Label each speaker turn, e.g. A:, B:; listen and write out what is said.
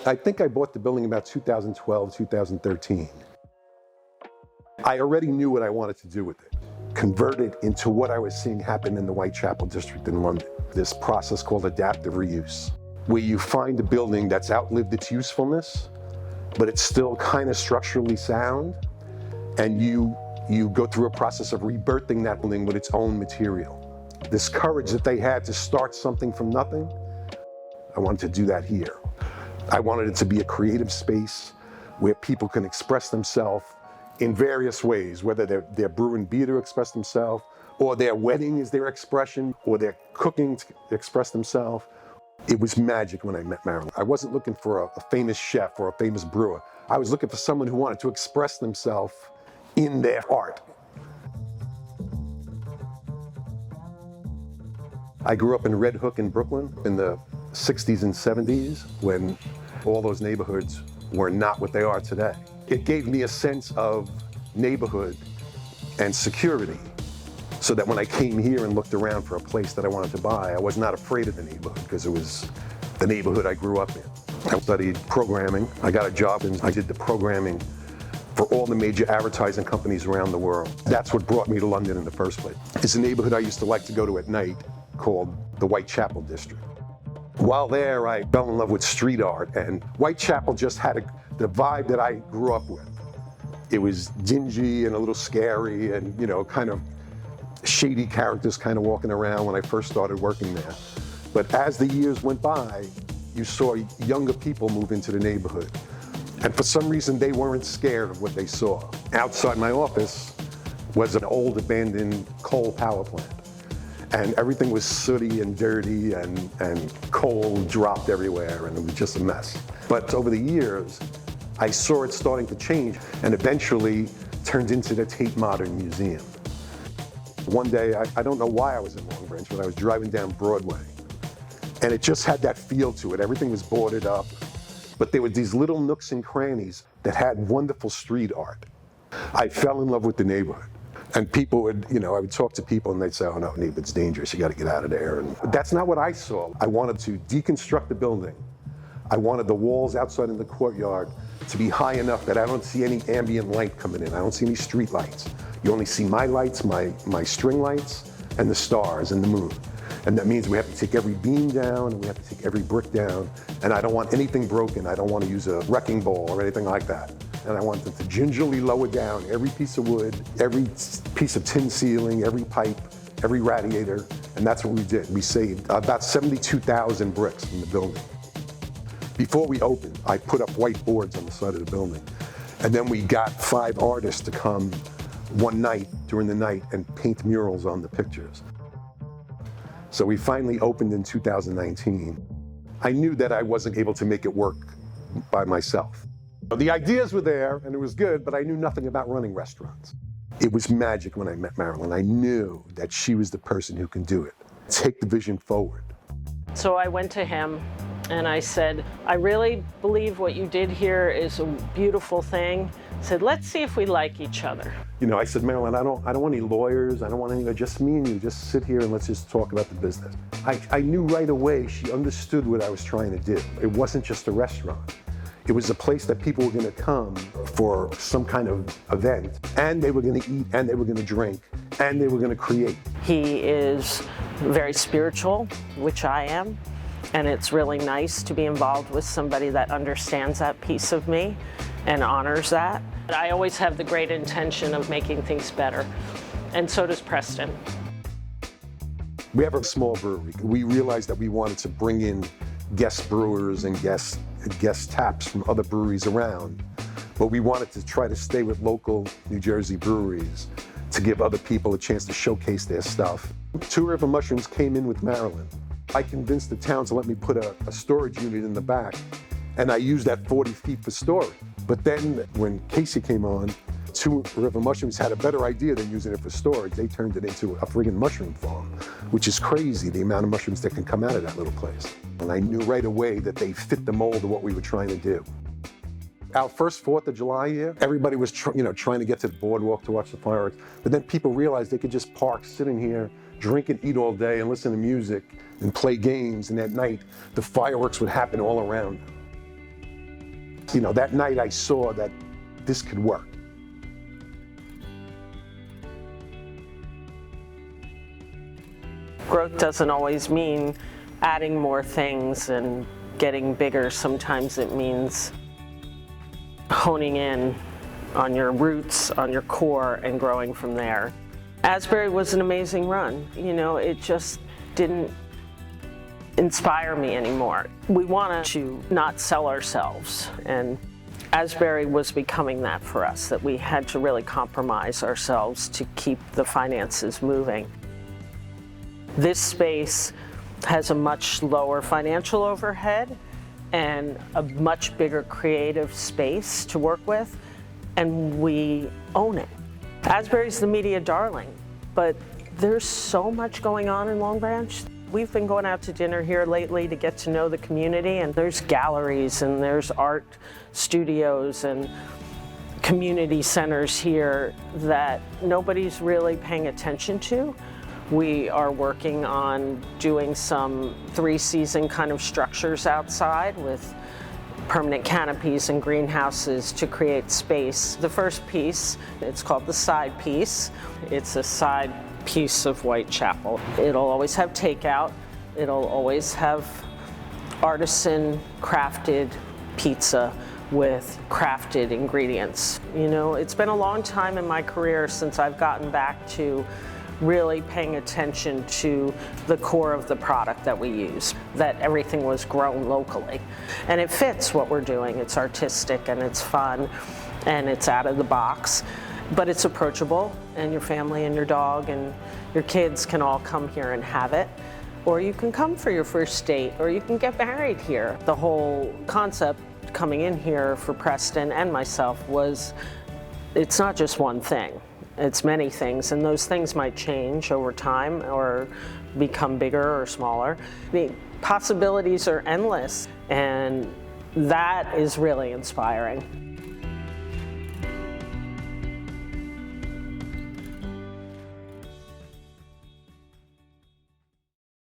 A: I think I bought the building about 2012, 2013. I already knew what I wanted to do with it. Convert it into what I was seeing happen in the Whitechapel district in London. This process called adaptive reuse, where you find a building that's outlived its usefulness, but it's still kind of structurally sound, and you go through a process of rebirthing that building with its own material. This courage that they had to start something from nothing, I wanted to do that here. I wanted it to be a creative space where people can express themselves in various ways, whether they're brewing beer to express themselves, or their wedding is their expression, or they're cooking to express themselves. It was magic when I met Marilyn. I wasn't looking for a famous chef or a famous brewer. I was looking for someone who wanted to express themselves in their art. I grew up in Red Hook in Brooklyn in the 60s and 70s when all those neighborhoods were not what they are today. It gave me a sense of neighborhood and security, so that when I came here and looked around for a place that I wanted to buy, I was not afraid of the neighborhood because it was the neighborhood I grew up in. I studied programming. I got a job and I did the programming for all the major advertising companies around the world. That's what brought me to London in the first place. It's a neighborhood I used to like to go to at night called the Whitechapel district. While there, I fell in love with street art, and Whitechapel just had the vibe that I grew up with. It was dingy and a little scary and, kind of shady characters kind of walking around when I first started working there. But as the years went by, you saw younger people move into the neighborhood. And for some reason, they weren't scared of what they saw. Outside my office was an old abandoned coal power plant. And everything was sooty and dirty and coal dropped everywhere, and it was just a mess. But over the years, I saw it starting to change and eventually turned into the Tate Modern Museum. One day, I don't know why I was in Long Branch, but I was driving down Broadway, and it just had that feel to it. Everything was boarded up, but there were these little nooks and crannies that had wonderful street art. I fell in love with the neighborhood. And people would, I would talk to people and they'd say, oh no, neighborhood's dangerous, you gotta get out of there. And that's not what I saw. I wanted to deconstruct the building. I wanted the walls outside in the courtyard to be high enough that I don't see any ambient light coming in. I don't see any street lights. You only see my lights, my string lights, and the stars and the moon. And that means we have to take every beam down and we have to take every brick down. And I don't want anything broken. I don't want to use a wrecking ball or anything like that. And I want them to gingerly lower down every piece of wood, every piece of tin ceiling, every pipe, every radiator, and that's what we did. We saved about 72,000 bricks from the building. Before we opened, I put up white boards on the side of the building, and then we got 5 artists to come one night during the night and paint murals on the pictures. So we finally opened in 2019. I knew that I wasn't able to make it work by myself. The ideas were there and it was good, but I knew nothing about running restaurants. It was magic when I met Marilyn. I knew that she was the person who can do it. Take the vision forward.
B: So I went to him and I said, I really believe what you did here is a beautiful thing. I said, let's see if we like each other.
A: I said, Marilyn, I don't want any lawyers. I don't want any, just me and you. Just sit here and let's just talk about the business. I knew right away she understood what I was trying to do. It wasn't just a restaurant. It was a place that people were going to come for some kind of event, and they were going to eat, and they were going to drink, and they were going to create.
B: He is very spiritual, which I am, and it's really nice to be involved with somebody that understands that piece of me and honors that. I always have the great intention of making things better, and so does Preston.
A: We have a small brewery. We realized that we wanted to bring in guest brewers and guest taps from other breweries around, but we wanted to try to stay with local New Jersey breweries to give other people a chance to showcase their stuff. Two River Mushrooms came in with Marilyn. I convinced the town to let me put a storage unit in the back, and I used that 40 feet for storage. But then when Casey came on, Two River Mushrooms had a better idea than using it for storage. They turned it into a friggin' mushroom farm, which is crazy, the amount of mushrooms that can come out of that little place. And I knew right away that they fit the mold of what we were trying to do. Our first 4th of July year, everybody was trying to get to the boardwalk to watch the fireworks, but then people realized they could just park, sit in here, drink and eat all day and listen to music and play games, and at night, the fireworks would happen all around them. You know, that night I saw that this could work.
B: Growth doesn't always mean adding more things and getting bigger. Sometimes it means honing in on your roots, on your core, and growing from there. Asbury was an amazing run. You know, it just didn't inspire me anymore. We wanted to not sell ourselves, and Asbury was becoming that for us, that we had to really compromise ourselves to keep the finances moving. This space has a much lower financial overhead and a much bigger creative space to work with, and we own it. Asbury's the media darling, but there's so much going on in Long Branch. We've been going out to dinner here lately to get to know the community, and there's galleries and there's art studios and community centers here that nobody's really paying attention to. We are working on doing some 3-season kind of structures outside with permanent canopies and greenhouses to create space. The first piece, it's called the side piece. It's a side piece of Whitechapel. It'll always have takeout. It'll always have artisan crafted pizza with crafted ingredients. You know, it's been a long time in my career since I've gotten back to really paying attention to the core of the product that we use, that everything was grown locally. And it fits what we're doing. It's artistic and it's fun and it's out of the box, but it's approachable, and your family and your dog and your kids can all come here and have it. Or you can come for your first date, or you can get married here. The whole concept coming in here for Preston and myself was, it's not just one thing. It's many things, and those things might change over time or become bigger or smaller. The possibilities are endless, and that is really inspiring.